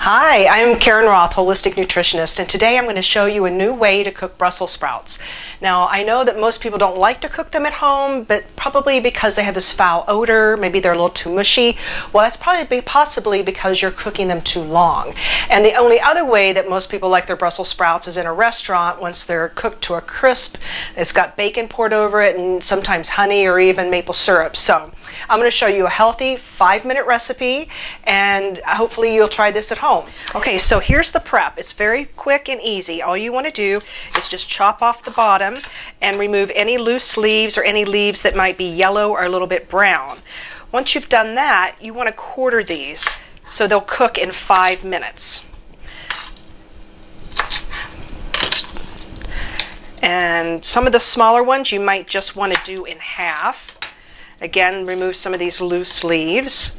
Hi, I'm Karen Roth, holistic nutritionist, and today I'm going to show you a new way to cook Brussels sprouts. Now, I know that most people don't like to cook them at home, but probably because they have this foul odor, maybe they're a little too mushy. Well, that's probably possibly because you're cooking them too long. And the only other way that most people like their Brussels sprouts is in a restaurant once they're cooked to a crisp. It's got bacon poured over it and sometimes honey or even maple syrup. So I'm going to show you a healthy 5-minute recipe, and hopefully you'll try this at home. Okay, so here's the prep. It's very quick and easy. All you want to do is just chop off the bottom and remove any loose leaves or any leaves that might be yellow or a little bit brown. Once you've done that, you want to quarter these so they'll cook in 5 minutes. And some of the smaller ones you might just want to do in half. Again, remove some of these loose leaves.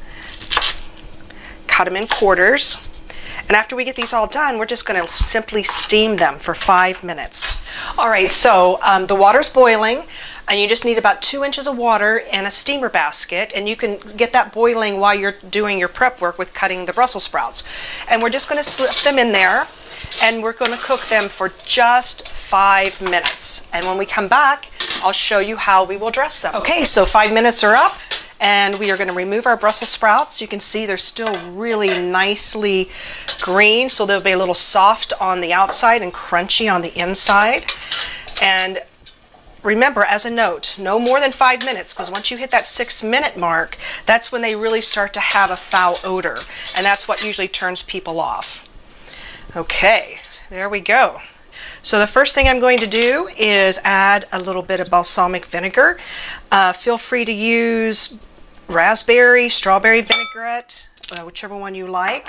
Cut them in quarters. And after we get these all done, we're just going to simply steam them for 5 minutes. All right, so the water's boiling, and you just need about 2 inches of water in a steamer basket, and you can get that boiling while you're doing your prep work with cutting the Brussels sprouts. And we're just going to slip them in there, and we're going to cook them for just 5 minutes. And when we come back, I'll show you how we will dress them. Okay, so 5 minutes are up. And we are going to remove our Brussels sprouts. You can see they're still really nicely green, so they'll be a little soft on the outside and crunchy on the inside. And remember, as a note, no more than 5 minutes, because once you hit that 6-minute mark, that's when they really start to have a foul odor, and that's what usually turns people off. Okay, there we go. So the first thing I'm going to do is add a little bit of balsamic vinegar. Feel free to use raspberry, strawberry vinaigrette, whichever one you like.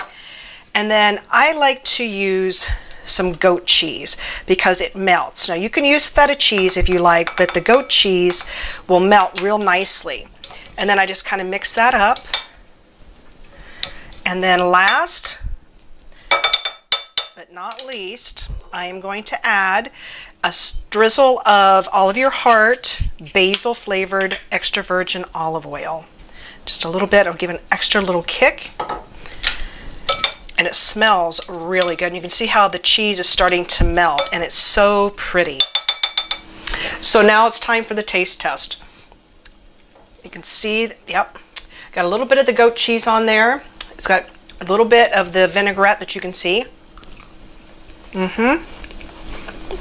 And then I like to use some goat cheese because it melts. Now you can use feta cheese if you like, but the goat cheese will melt real nicely. And then I just kind of mix that up. And then last but not least, I am going to add a drizzle of olive your heart, basil flavored extra virgin olive oil. Just a little bit, I'll give an extra little kick. And it smells really good. And you can see how the cheese is starting to melt, and it's so pretty. So now it's time for the taste test. You can see, yep, got a little bit of the goat cheese on there. It's got a little bit of the vinaigrette that you can see.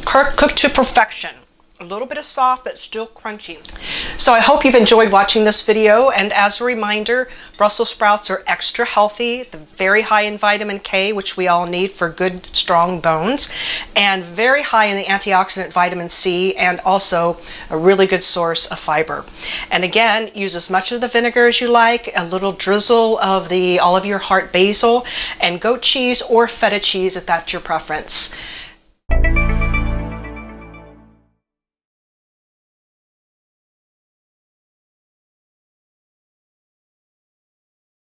Cooked to perfection. A little bit of soft, but still crunchy. So I hope you've enjoyed watching this video, and as a reminder, Brussels sprouts are extra healthy. They're very high in vitamin K, which we all need for good, strong bones, and very high in the antioxidant vitamin C, and also a really good source of fiber. And again, use as much of the vinegar as you like, a little drizzle of the olive your heart basil, and goat cheese or feta cheese if that's your preference.